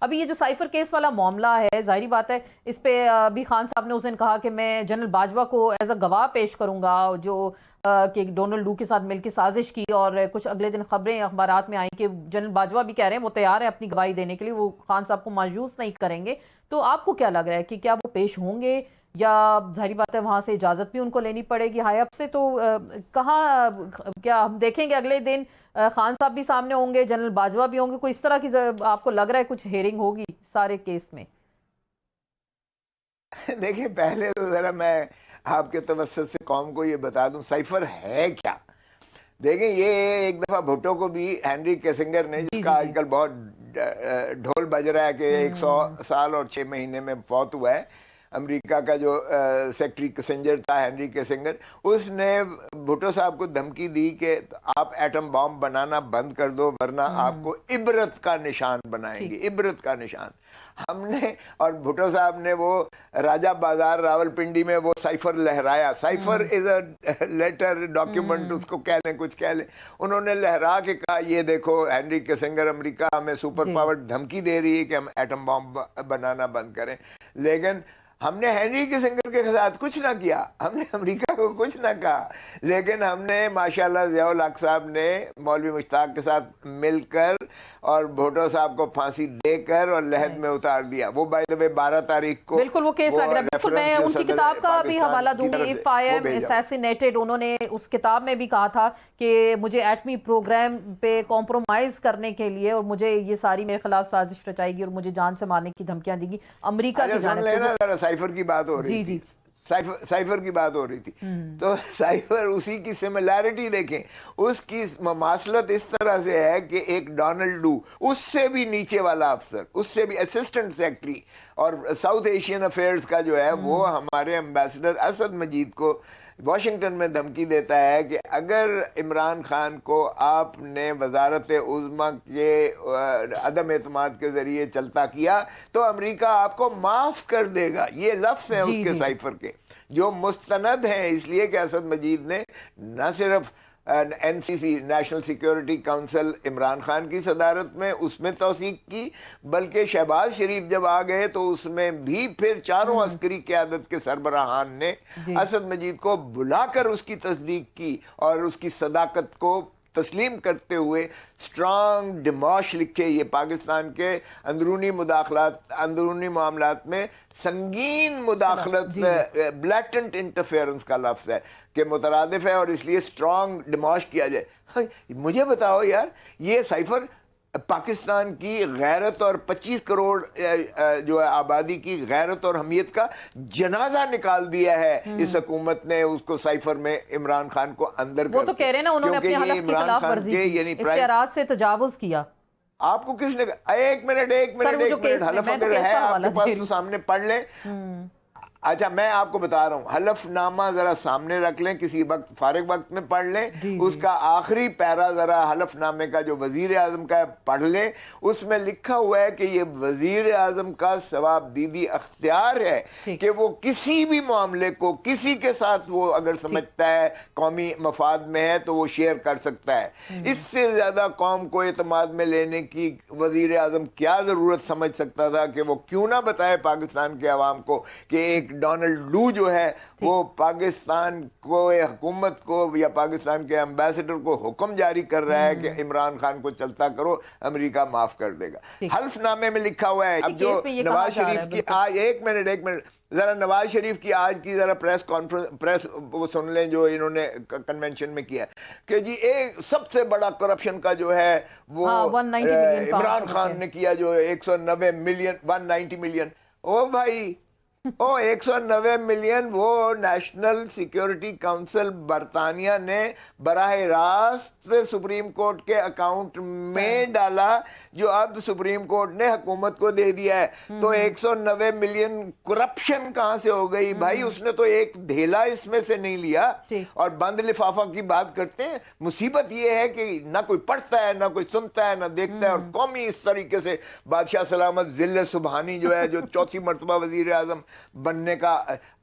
ابھی یہ جو سائفر کیس والا معاملہ ہے، ظاہری بات ہے اس پہ بھی خان صاحب نے اس دن کہا کہ میں جنرل باجوہ کو ایز اے گواہ پیش کروں گا، جو کہ ڈونلڈ ڈو کے ساتھ مل کے سازش کی، اور کچھ اگلے دن خبریں اخبارات میں آئیں کہ جنرل باجوہ بھی کہہ رہے ہیں وہ تیار ہیں اپنی گواہی دینے کے لیے، وہ خان صاحب کو مایوس نہیں کریں گے. تو آپ کو کیا لگ رہا ہے کہ کیا وہ پیش ہوں گے، یا ظاہری بات ہے وہاں سے اجازت بھی ان کو لینی پڑے گی ہائی اپ سے؟ تو کہاں کیا ہم دیکھیں گے اگلے دن خان صاحب بھی سامنے ہوں گے، جنرل باجوہ بھی ہوں گے؟ کوئی اس طرح کی آپ کو لگ رہا ہے کچھ ہیئرنگ ہوگی سارے کیس میں؟ دیکھیں، پہلے تو ذرا میں آپ کے توسط سے قوم کو یہ بتا دوں سائفر ہے کیا. دیکھیں، یہ ایک دفعہ بھٹو کو بھی ہینری کیسنگر نے، جس کا آج کل بہت ڈھول بج رہا ہے کہ 100 سال اور 6 مہینے میں فوت ہوا ہے، امریکہ کا جو سیکٹری کیسنجر تھا ہینری کیسنگر، اس نے بھٹو صاحب کو دھمکی دی کہ آپ ایٹم بام بنانا بند کر دو ورنہ آپ کو عبرت کا نشان بنائیں گے، عبرت کا نشان. ہم نے اور بھٹو صاحب نے وہ راجہ بازار راول پنڈی میں وہ سائفر لہرایا. سائفر از اے لیٹر ڈاکیومنٹ، اس کو کہہ لیں کچھ کہہ لیں. انہوں نے لہرا کے کہا یہ دیکھو ہینری کیسنگر امریکہ ہمیں سپر پاور دھمکی دے رہی ہے کہ ہم ایٹم بام بنانا بند کریں. لیکن ہم نے ہینری کیسنگر کے ساتھ کچھ نہ کیا، ہم نے امریکہ کو کچھ نہ کہا، لیکن ہم نے ماشاءاللہ ضیاء الحق صاحب نے مولوی مشتاق کے ساتھ مل کر اور بھٹو صاحب کو پھانسی دے کر اور لحد میں اتار دیا. وہ بائی دا وے 12 تاریخ کو بالکل وہ کیس لگ رہا ہے. بالکل میں ان کی کتاب کا بھی حوالہ دوں گی، اف آئی ایم اسیسینیٹڈ. انہوں نے اس کتاب میں بھی کہا تھا کہ مجھے ایٹمی پروگرام پہ کمپرومائز کرنے کے لیے اور مجھے یہ ساری میرے خلاف سازش رچائے گی اور مجھے جان سے مارنے کی دھمکیاں دی گی امریکہ کی جانب سے. سائفر کی بات ہو رہی تھی، سائفر کی بات ہو رہی تھی تو سائفر اسی کی سملیرٹی دیکھیں، اس کی مماثلت اس طرح سے ہے کہ ایک ڈونلڈ ڈو، اس سے بھی نیچے والا افسر، اس سے بھی اسسٹنٹ سیکٹری اور ساؤتھ ایشین افیئرز کا جو ہے، وہ ہمارے ایمبیسڈر اسد مجید کو واشنگٹن میں دھمکی دیتا ہے کہ اگر عمران خان کو آپ نے وزارت عظمیٰ کے عدم اعتماد کے ذریعے چلتا کیا تو امریکہ آپ کو معاف کر دے گا. یہ لفظ ہیں اس کے سائفر کے جو مستند ہیں، اس لیے کہ اسد مجید نے نہ صرف N S C national security council Imran Khan کی صدارت میں اس میں توثیق کی، بلکہ شہباز شریف جب آ گئے تو اس میں بھی پھر چاروں عسکری قیادت کے سربراہان نے اسد مجید کو بلا کر اس کی تصدیق کی اور اس کی صداقت کو تسلیم کرتے ہوئے سٹرانگ ڈیماش لکھے. یہ پاکستان کے اندرونی معاملات میں سنگین مداخلت، بلیٹنٹ انٹرفیئرنس کا لفظ ہے کہ مترادف ہے، اور اس لیے سٹرانگ ڈیماش کیا جائے. مجھے بتاؤ یار، یہ سائفر پاکستان کی غیرت اور 25 کروڑ جو ہے آبادی کی غیرت اور حمیت کا جنازہ نکال دیا ہے اس حکومت نے اس کو سائفر میں عمران خان کو اندر. وہ تو کہہ رہے ہیں نا انہوں نے اپنے حلف کی خلاف ورزی کی، اختیارات سے تجاوز کیا. آپ کو کس نے کہا؟ ایک منٹ حلف اگر ہے آپ کے پاس تو سامنے پڑھ لیں. اچھا، میں آپ کو بتا رہا ہوں، حلف نامہ ذرا سامنے رکھ لیں، کسی وقت فارغ وقت میں پڑھ لیں. اس کا آخری پیرا ذرا حلف نامے کا جو وزیر اعظم کا ہے پڑھ لیں. اس میں لکھا ہوا ہے کہ یہ وزیر اعظم کا ثواب دیدی اختیار ہے کہ وہ کسی بھی معاملے کو کسی کے ساتھ وہ اگر سمجھتا ہے قومی مفاد میں ہے تو وہ شیئر کر سکتا ہے. اس سے زیادہ قوم کو اعتماد میں لینے کی وزیر اعظم کیا ضرورت سمجھ سکتا تھا کہ وہ کیوں نہ بتائے پاکستان کے عوام کو کہ ایک ڈونلڈ ڈو جو ہے وہ پاکستان کو، حکومت کو یا پاکستان کے ایمبیسڈر کو حکم جاری کر رہا ہے کہ عمران خان کو چلتا کرو، امریکہ معاف کر دے گا. حلف نامے میں لکھا ہوا ہے. اب جو نواز شریف کی آج ایک منٹ ذرا نواز شریف کی آج کی ذرا پریس وہ سن لیں جو انہوں نے کنونشن میں کیا کہ جی ایک سب سے بڑا کرپشن کا جو ہے وہ عمران خان نے کیا، جو 190 ملین. او بھائی، 190 ملین وہ نیشنل سیکیورٹی کونسل برطانیہ نے براہ راست سپریم کورٹ کے اکاؤنٹ میں ڈالا، جو اب سپریم کورٹ نے حکومت کو دے دیا ہے. تو 190 ملین کرپشن کہاں سے ہو گئی بھائی؟ اس نے تو ایک ڈھیلا اس میں سے نہیں لیا. اور بند لفافہ کی بات کرتے ہیں. مصیبت یہ ہے کہ نہ کوئی پڑھتا ہے، نہ کوئی سنتا ہے، نہ دیکھتا ہے. اور قومی اس طریقے سے بادشاہ سلامت ذل سبحانی جو ہے، جو 4تھی مرتبہ وزیر اعظم بننے کا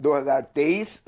2023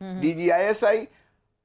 DGISI,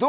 2